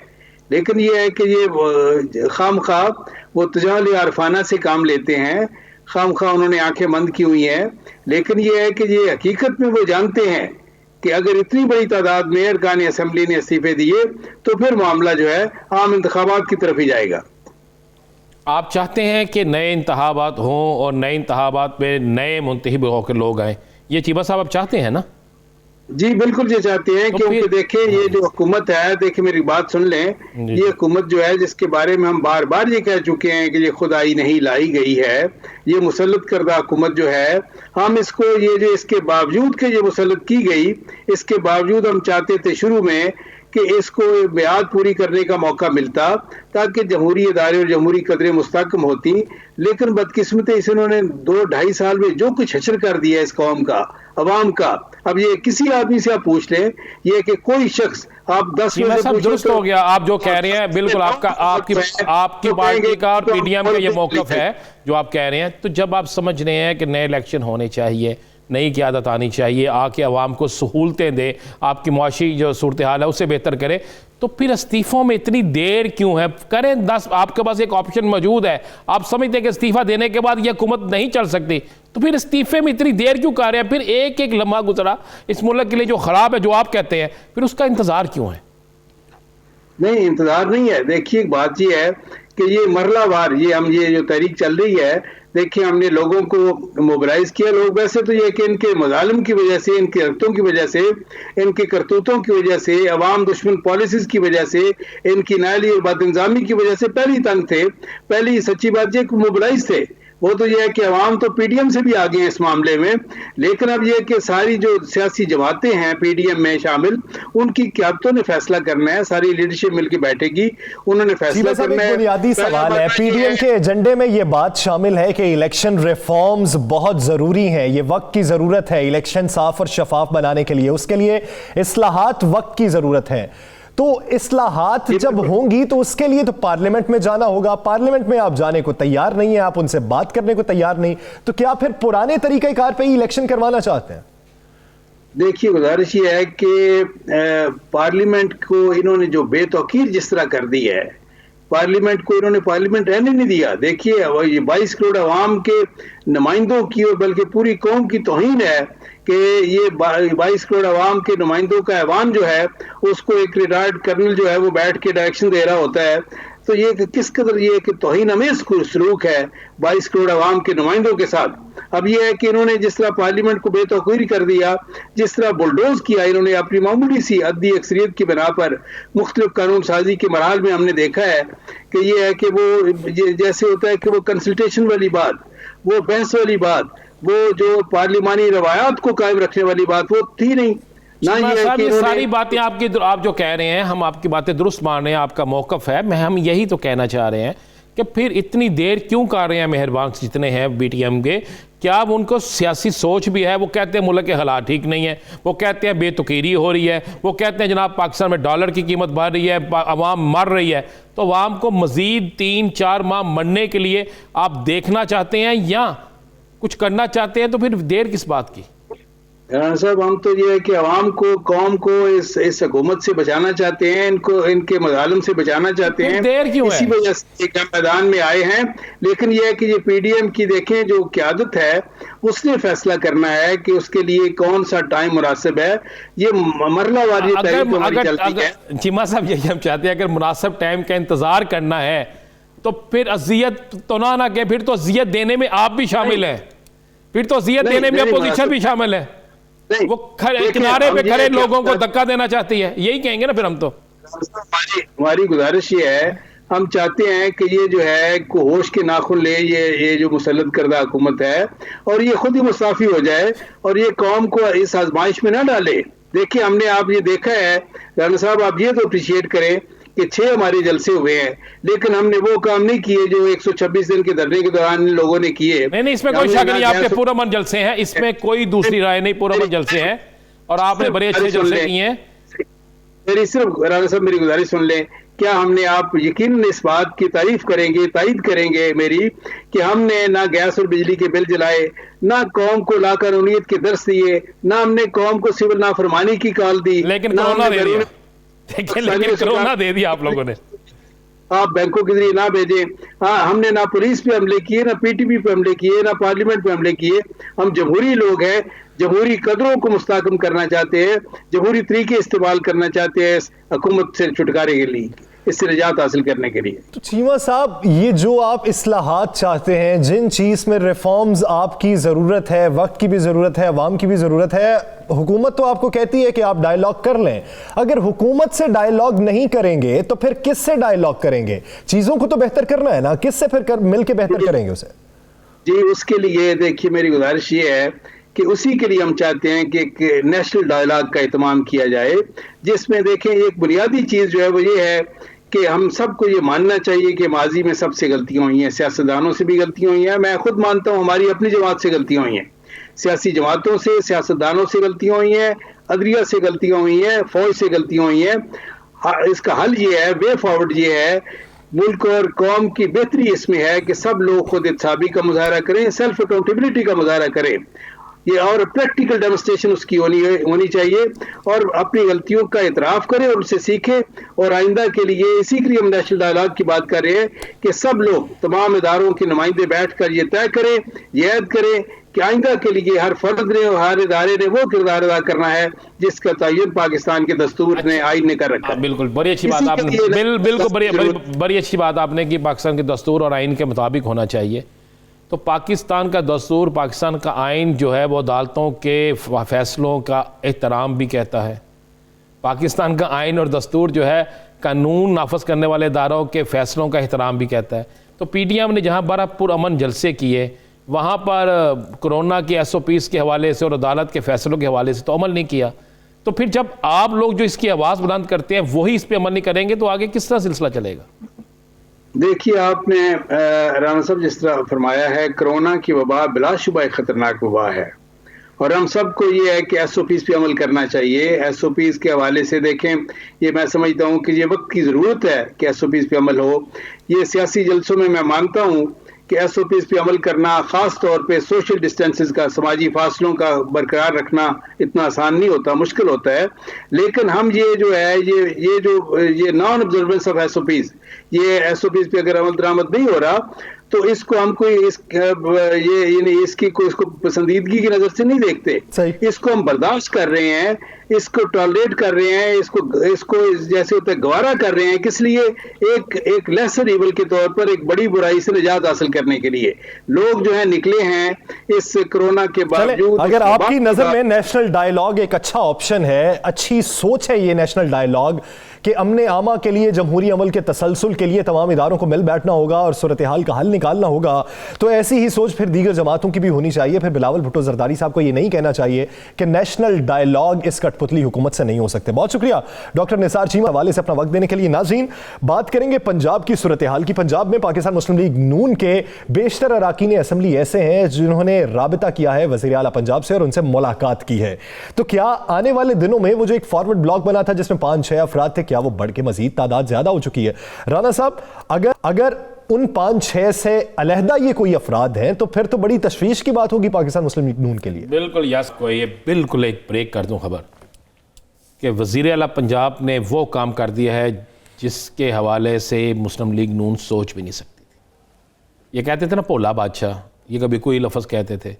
S7: लेकिन ये है कि ये खामखा वो तजाल आरफाना से काम लेते हैं, खामखा उन्होंने आंखें बंद की हुई हैं, लेकिन ये है कि ये हकीकत में वो जानते हैं कि अगर इतनी बड़ी तादाद में अरकानी असेंबली ने इस्तीफे दिए तो फिर मामला जो है आम इंतखाबात की तरफ ही जाएगा।
S5: आप चाहते हैं कि नए इंतखाबात हों और नए इंतखाबात में नए मुंतखब होकर लोग आएँ, ये चीमा साहब आप चाहते हैं ना?
S7: जी बिल्कुल ये चाहते हैं,
S5: तो
S7: क्योंकि देखिए ये जो हुकूमत है, देखिए मेरी बात सुन लें, ये हुकूमत जो है जिसके बारे में हम बार बार ये कह चुके हैं कि ये खुदाई नहीं लाई गई है, ये मुसल्लत करदा हुकूमत जो है, हम इसको ये जो इसके बावजूद कि ये मुसल्लत की गई, इसके बावजूद हम चाहते थे शुरू में कि इसको मियाद पूरी करने का मौका मिलता ताकि जमहूरी इदारे और जमहूरी कदरें मुस्तहकम होती, लेकिन बदकिस्मती से इन्होंने 2-2.5 साल में जो कुछ हशर कर दिया इस कौम का, अवाम का। अब ये किसी आदमी से आप पूछ लें, ये कि कोई शख्स आप 10
S5: सब दुरुस्त हो गया आप जो कह रहे हैं, बिल्कुल आपकी पार्टी का और पीडीएम का ये मौकफ है जो आप कह रहे हैं। तो जब आप समझ रहे हैं कि नए इलेक्शन होने चाहिए, नई क़यादत आनी चाहिए, आके अवाम को सहूलतें दे, आपकी मुआशी जो सूरत हाल है उससे बेहतर करे, तो फिर इस्तीफ़ों में इतनी देर क्यों है? करें 10, आपके पास एक ऑप्शन मौजूद है, आप समझते हैं कि इस्तीफ़ा देने के बाद यह हुकूमत नहीं चल सकती, तो फिर इस्तीफ़े में इतनी देर क्यों कर रहे हैं? फिर एक एक लम्हा गुजरा इस मुल्क के लिए जो ख़राब है, जो आप कहते हैं, फिर उसका इंतज़ार क्यों है?
S7: नहीं, इंतजार नहीं है। देखिए बात ये है कि ये मरलावार ये जो तहरीक चल रही है, देखिए हमने लोगों को मोबिलाइज किया। लोग वैसे तो ये कि इनके मजालिम की वजह से, इनकी हरकतों की वजह से, इनके करतूतों की वजह से, अवाम दुश्मन पॉलिसीज की वजह से, इनकी नाली और बदइंजामी की वजह से पहले ही तंग थे। पहली सच्ची बात ये कि मोबिलाइज थे। वो तो ये है कि अवाम तो पीडीएम से भी आगे हैं इस मामले में, लेकिन अब ये कि सारी जो सियासी जमातें हैं पीडीएम में शामिल, उनकी क़यादतों ने फैसला करना है, सारी लीडरशिप मिलकर बैठेगी, उन्होंने फैसला करना है।
S1: बुनियादी सवाल है, पीडीएम के एजेंडे में ये बात शामिल है कि इलेक्शन रिफॉर्म्स बहुत जरूरी हैं, ये वक्त की जरूरत है इलेक्शन साफ और शफाफ बनाने के लिए, उसके लिए इस्लाहात वक्त की जरूरत है। तो इस्लाहात जब होंगी तो उसके लिए तो पार्लियामेंट में जाना होगा, पार्लियामेंट में आप जाने को तैयार नहीं है, आप उनसे बात करने को तैयार नहीं, तो क्या फिर पुराने तरीक़ेकार पे ही इलेक्शन करवाना चाहते हैं?
S7: देखिए गुजारिश ये है कि पार्लियामेंट को इन्होंने जो बेतौकीर जिस तरह कर दी है, पार्लियामेंट को इन्होंने पार्लियामेंट रहने नहीं दिया। देखिए ये 22 करोड़ अवाम के नुमाइंदों की और बल्कि पूरी कौम की तौहीन है कि ये 22 करोड़ अवाम के नुमाइंदों का ऐवान जो है उसको एक रिटायर्ड कर्नल जो है वो बैठ के डायरेक्शन दे रहा होता है। तो ये कि किस कदर ये कि तौहीन अमेज़ सलूक है 22 करोड़ अवाम के नुमाइंदों के साथ। अब ये है कि इन्होंने जिस तरह पार्लियामेंट को बेतौकीर कर दिया, जिस तरह बुलडोज किया इन्होंने अपनी मामूली सी अद्दी अक्सरियत की बिना पर, मुख्तलिफ कानून साजी के मराहल में हमने देखा है कि ये है कि वो जैसे होता है कि वो कंसल्टेशन वाली बात, वो बहस वाली बात, वो जो पार्लिमानी रवायात को कायम रखने वाली बात, वो थी नहीं ना।
S5: ये सारी बातें आप जो कह रहे हैं, हम आपकी बातें दुरुस्त मान रहे हैं, आपका मौकफ है, हम यही तो कहना चाह रहे हैं कि फिर इतनी देर क्यों कर रहे हैं मेहरबान जितने हैं बीटीएम के? क्या अब उनको सियासी सोच भी है? वो कहते हैं मुल्क के हालात ठीक नहीं है, वो कहते हैं बेतुकीरी हो रही है, वो कहते हैं जनाब पाकिस्तान में डॉलर की कीमत बढ़ रही है, अवाम मर रही है, तो अवाम को मज़ीद 3-4 माह मरने के लिए आप देखना चाहते हैं या कुछ करना चाहते हैं? तो फिर देर किस बात की?
S7: राना साहब, हम तो ये है कि अवाम को, कौम को इस हुकूमत से बचाना चाहते हैं, इनको इनके मजालिम से बचाना चाहते हैं।
S5: देर क्यों है?
S7: इसी वजह से मैदान में आए हैं। लेकिन ये है कि ये पीडीएम की देखें जो क़यादत है, उसने फैसला करना है कि उसके लिए कौन सा टाइम मुनासिब है। ये मरलावारी चलती है।
S5: चीमा साहब, यही हम चाहते हैं, अगर मुनासिब टाइम का इंतजार करना है तो फिर अजियत तो ना के, फिर तो अजियत देने में आप भी शामिल हैं, फिर तो अजियत देने में अपोजिशन भी शामिल है। वो किनारे पे खड़े लोगों को धक्का देना चाहती है, यही कहेंगे ना फिर हम तो।
S7: हमारी गुजारिश ये है, हम चाहते हैं कि ये जो है होश के नाखुन ले, ये जो मुसल्लत करदा हुकूमत है, और ये खुद ही मुस्ताफी हो जाए और ये कौम को इस आजमाइश में ना डाले। देखिए हमने आप ये देखा है राना साहब, आप ये तो अप्रिशिएट करें कि 6 हमारे जलसे हुए हैं, लेकिन हमने वो काम नहीं किए जो 126 दिन के धरने के दौरान लोगों ने किए।
S5: नहीं, इसमें कोई शक नहीं, आपके पुरअमन जलसे हैं, इसमें कोई दूसरी राय नहीं, पुरअमन जलसे हैं और आपने बड़े अच्छे जलसे किए हैं।
S7: मेरी सिर्फ राना साहब मेरी गुजारिश सुन लें, क्या हमने, आप यकीन इस बात की तारीफ करेंगे, तायद करेंगे मेरी, कि हमने ना गैस और बिजली के बिल जलाए, ना कौम को ला कानूनियत के दर्स दिए, ना हमने कौम को सिविल नाफरमानी की कॉल दी,
S5: लेकिन कोरोना दे दिया। लेकिन कोरोना दे दिया आप लोगों ने।
S7: आप बैंकों के जरिए ना भेजें। हाँ, हमने ना पुलिस पे हमले किए, ना पीटीपी पे हमले किए, ना पार्लियामेंट पे हमले किए। हम जमहूरी लोग हैं, जमहूरी कदरों को मुस्तहकम करना चाहते हैं, जमहूरी तरीके इस्तेमाल करना चाहते हैं हुकूमत से छुटकारे के लिए। इससे निजात हासिल करने के लिए।
S1: तो चीमा साहब, ये जो आप इस्लाहात चाहते हैं, जिन चीज़ में रिफॉर्म्स आपकी ज़रूरत है, वक्त की भी ज़रूरत है, अवाम की भी ज़रूरत है, हुकूमत तो आपको कहती है कि आप डायलॉग कर लें। अगर हुकूमत से डायलॉग नहीं करेंगे तो फिर किससे डायलॉग करेंगे? चीज़ों को तो बेहतर करना है ना, किससे फिर मिल के बेहतर करेंगे उसे?
S7: जी, उसके लिए देखिए मेरी गुजारिश ये है कि उसी के लिए हम चाहते हैं कि एक नेशनल डायलॉग का इत्माम किया जाए, जिसमें देखें एक बुनियादी चीज़ जो है वो ये है कि हम सबको ये मानना चाहिए कि माजी में सबसे गलतियां हुई हैं, सियासतदानों से भी गलतियां हुई हैं। मैं खुद मानता हूँ हमारी अपनी जमात से गलतियां हुई हैं, सियासी जमातों से, सियासतदानों से गलतियां हुई हैं, अदलिया से गलतियां हुई हैं, फौज से गलतियां हुई हैं। इसका हल ये है, वे फॉरवर्ड ये है, मुल्क और कौम की बेहतरी इसमें है कि सब लोग खुद इत्साबी का मुजाहरा करें, सेल्फ अकाउंटेबिलिटी का मुजाहरा करें, ये और प्रैक्टिकल डेमोन्स्ट्रेशन उसकी होनी चाहिए, और अपनी गलतियों का इतराफ़ करें और उनसे सीखें। और आइंदा के लिए इसी के लिए हम नेशनल डायलॉग की बात कर रहे हैं कि सब लोग, तमाम इदारों के नुमाइंदे बैठ कर ये तय करें, ये ऐद करें कि आइंदा के लिए हर फर्द ने और हर इदारे ने वो किरदार अदा करना है जिसका तयन पाकिस्तान के दस्तूर ने, आइन ने कर रखा है।
S5: बिल्कुल, बड़ी अच्छी बात आपने, बिल्कुल बड़ी अच्छी बात आपने की, पाकिस्तान के दस्तूर और आइन के मुताबिक होना चाहिए। तो पाकिस्तान का दस्तूर, पाकिस्तान का आइन जो है वो अदालतों के फैसलों का एहतराम भी कहता है। पाकिस्तान का आइन और दस्तूर जो है कानून नाफज करने वाले इदारों के फैसलों का एहतराम भी कहता है। तो PTM ने जहाँ बड़ा पुरअमन जलसे किए, वहाँ पर कोरोना के SOPs के हवाले से और अदालत के फैसलों के हवाले से तो अमल नहीं किया। तो फिर जब आप लोग जो इसकी आवाज़ बुलंद करते हैं वही इस पर अमल नहीं करेंगे तो आगे किस तरह सिलसिला चलेगा?
S7: देखिए, आपने राना साहब जिस तरह फरमाया है, कोरोना की वबा बिलाशुबा एक खतरनाक वबा है, और हम सबको ये है कि SOPs पे अमल करना चाहिए। SOPs के हवाले से देखें, ये मैं समझता हूँ कि ये वक्त की ज़रूरत है कि SOPs पे अमल हो। ये सियासी जलसों में मैं मानता हूँ कि SOPs पे अमल करना, ख़ास तौर पे सोशल डिस्टेंसेस का, समाजी फासलों का बरकरार रखना इतना आसान नहीं होता, मुश्किल होता है। लेकिन हम ये जो है ये नॉन ऑब्जर्वेंस ऑफ SOPs, ये SOPs पे अगर अमल दरामद नहीं हो रहा तो इसको हम कोई इसकी कोई इसको पसंदीदगी की नजर से नहीं देखते, इसको हम बर्दाश्त कर रहे हैं, इसको टॉलरेट कर रहे हैं, इसको जैसे होता है गवारा कर रहे हैं। किस लिए? एक लेसर इवल के तौर पर, एक बड़ी बुराई से निजात हासिल करने के लिए लोग जो है निकले हैं इस कोरोना के बावजूद।
S1: अगर आपकी नजर में नेशनल डायलॉग एक अच्छा ऑप्शन है, अच्छी सोच है ये नेशनल डायलॉग कि अमने आमा के लिए, जमहूरी अमल के तसलसल के लिए तमाम इदारों को मिल बैठना होगा और सूरत हाल का हल निकालना होगा, तो ऐसी ही सोच फिर दीगर जमातों की भी होनी चाहिए। फिर बिलावल भुट्टो जरदारी साहब को ये नहीं कहना चाहिए कि नेशनल डायलॉग इस कठपुतली हुकूमत से नहीं हो सकते। बहुत शुक्रिया डॉक्टर निसार चीमा हवाले से अपना वक्त देने के लिए। नाज़रीन, बात करेंगे पंजाब की सूरत हाल की। पंजाब में पाकिस्तान मुस्लिम लीग नून के बेशतर अरकान असम्बली ऐसे हैं जिन्होंने राबिता किया है वज़ीर आला पंजाब से और उनसे मुलाकात की है। तो क्या आने वाले दिनों में वो जो एक फॉरवर्ड ब्लॉक बना था जिसमें 5-6 अफराद थे, क्या वो बढ़ के मजीद तादाद ज्यादा हो चुकी है? राना साहब, अगर उन 5-6 से अलहदा ये कोई अफराद हैं तो फिर तो बड़ी तशवीश की बात होगी पाकिस्तान मुस्लिम लीग नून के लिए।
S5: बिल्कुल यस, कोई ये बिल्कुल एक ब्रेक कर दूं खबर कि वज़ीर आला पंजाब ने वो काम कर दिया है जिसके हवाले से मुस्लिम लीग नून सोच भी नहीं सकती थी। ये कहते थे ना भोला बादशाह, ये कभी कोई लफ्ज़ कहते थे।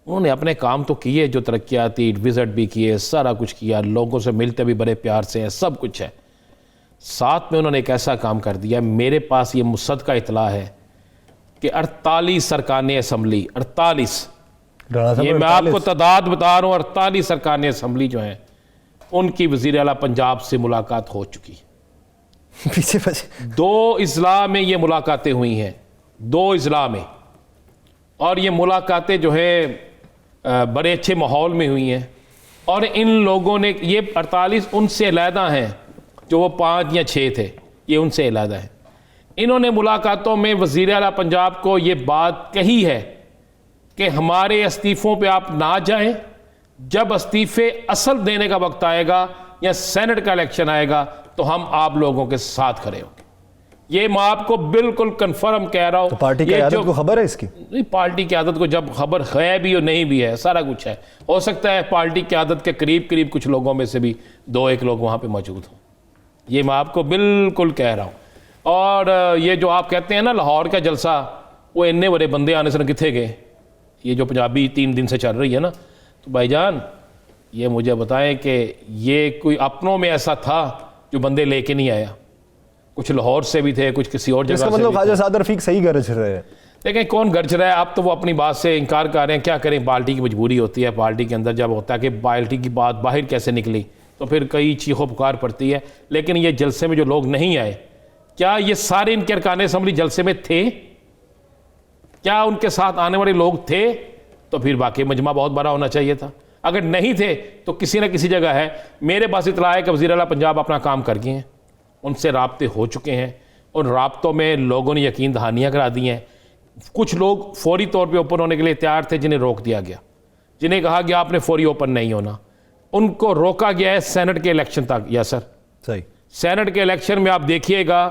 S5: उन्होंने अपने काम तो किए, जो तरक्याती विज़िट भी किए, सारा कुछ किया, लोगों से मिलते भी बड़े प्यार से हैं, सब कुछ है। साथ में उन्होंने एक ऐसा काम कर दिया, मेरे पास ये मुसद्दका इतला है कि 48 अरकान असम्बली, 48, ये मैं आपको तादाद बता रहा हूँ, 48 अरकान असम्बली जो हैं उनकी वज़ीर आला पंजाब से मुलाकात हो चुकी।
S1: पीछे
S5: 2 इजला में ये मुलाकातें हुई हैं, 2 इजला में, और ये मुलाकातें जो है बड़े अच्छे माहौल में हुई हैं। और इन लोगों ने, ये 48 उनसे अलहदा हैं जो वो 5 या 6 थे, ये उनसे अलहदा है। इन्होंने मुलाकातों में वज़ीर आला पंजाब को ये बात कही है कि हमारे इस्तीफ़ों पे आप ना जाएं, जब इस्तीफ़े असल देने का वक्त आएगा या सेनेट का इलेक्शन आएगा तो हम आप लोगों के साथ खड़े होंगे। ये मैं आपको बिल्कुल कंफर्म कह रहा हूं।
S1: तो पार्टी की क़यादत को खबर है इसकी?
S5: नहीं, पार्टी की क़यादत को जब खबर है भी और नहीं भी है, सारा कुछ है। हो सकता है पार्टी की क़यादत के करीब करीब कुछ लोगों में से भी 2-1 लोग वहां पे मौजूद हों, ये मैं आपको बिल्कुल कह रहा हूं। और ये जो आप कहते हैं ना लाहौर का जलसा, वो इन्ने बड़े बंदे आने से किथे गए, ये जो पंजाबी 3 दिन से चल रही है ना, तो भाईजान ये मुझे बताएं कि ये कोई अपनों में ऐसा था जो बंदे लेके नहीं आया? कुछ लाहौर से भी थे, कुछ किसी और जगह
S1: इसका
S5: से
S1: मतलब
S5: भी
S1: ख्वाजा
S5: थे।
S1: साद रफीक सही गरज रहे हैं।
S5: देखें कौन गरज रहा है, आप तो वो अपनी बात से इनकार कर रहे हैं, क्या करें, पार्टी की मजबूरी होती है। पार्टी के अंदर जब होता है कि पार्टी की बात बाहर कैसे निकली तो फिर कई चीखों पुकार पड़ती है। लेकिन ये जलसे में जो लोग नहीं आए, क्या ये सारे इनके अरकान असम्बली जलसे में थे? क्या उनके साथ आने वाले लोग थे? तो फिर बाकी मजमा बहुत बड़ा होना चाहिए था। अगर नहीं थे तो किसी न किसी जगह है। मेरे पास इतला है कि वज़ीर आला पंजाब अपना काम कर गए हैं, उनसे राब्ते हो चुके हैं, उन राब्तों में लोगों ने यकीन दहानियाँ करा दी हैं। कुछ लोग फौरी तौर पे ओपन होने के लिए तैयार थे, जिन्हें रोक दिया गया, जिन्हें कहा गया आपने फौरी ओपन नहीं होना, उनको रोका गया है सेनेट के इलेक्शन तक। या सर
S1: सही,
S5: सेनेट के इलेक्शन में आप देखिएगा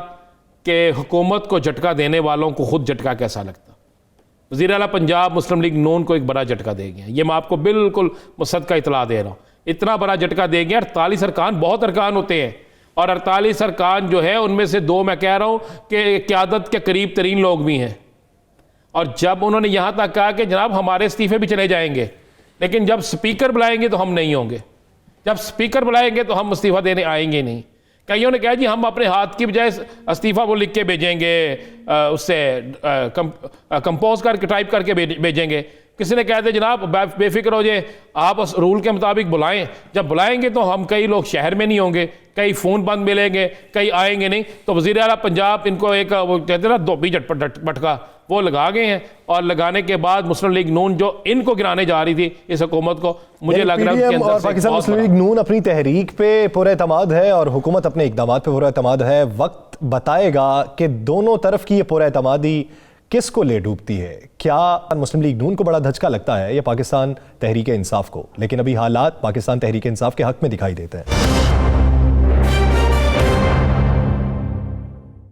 S5: कि हुकूमत को झटका देने वालों को खुद झटका कैसा लगता। वज़ीर आला पंजाब मुस्लिम लीग नून को एक बड़ा झटका दे गया, ये मैं आपको बिल्कुल मुसद्दक़ा इतला दे रहा हूँ। इतना बड़ा झटका दे गया। 48 अरकान, बहुत अरकान होते हैं, और 48 अरकान जो है उनमें से 2 मैं कह रहा हूँ कि क़यादत के करीब तरीन लोग भी हैं। और जब उन्होंने यहाँ तक कहा कि जनाब हमारे इस्तीफे भी चले जाएंगे, लेकिन जब स्पीकर बुलाएंगे तो हम नहीं होंगे, जब स्पीकर बुलाएंगे तो हम इस्तीफा देने आएंगे नहीं। कईयों ने कहा जी हम अपने हाथ की बजाय इस्तीफा वो लिख के भेजेंगे, उससे कंपोज करके टाइप करके भेजेंगे। किसी ने कहा था जनाब बेफिक्र हो जाए, आप उस रूल के मुताबिक बुलाएं, जब बुलाएंगे तो हम कई लोग शहर में नहीं होंगे, कई फ़ोन बंद मिलेंगे, कई आएंगे नहीं। तो वज़ीर आला पंजाब इनको एक वो कहते हैं ना धोबी झटपटका वो लगा गए हैं, और लगाने के बाद मुस्लिम लीग नून जो इनको गिराने जा रही थी इस हुकूमत को, मुझे लग रहा है
S1: और पाकिस्तान मुस्लिम लीग नून अपनी तहरीक पे पूरा एतमाद है और हुकूमत अपने इक़दामात पे पूरा एतमाद है। वक्त बताएगा कि दोनों तरफ की ये पूरा एतमादी किसको ले डूबती है। क्या मुस्लिम लीग नून को बड़ा धचका लगता है या पाकिस्तान तहरीक इंसाफ को? लेकिन अभी हालात पाकिस्तान तहरीक इंसाफ के हक में दिखाई देते हैं।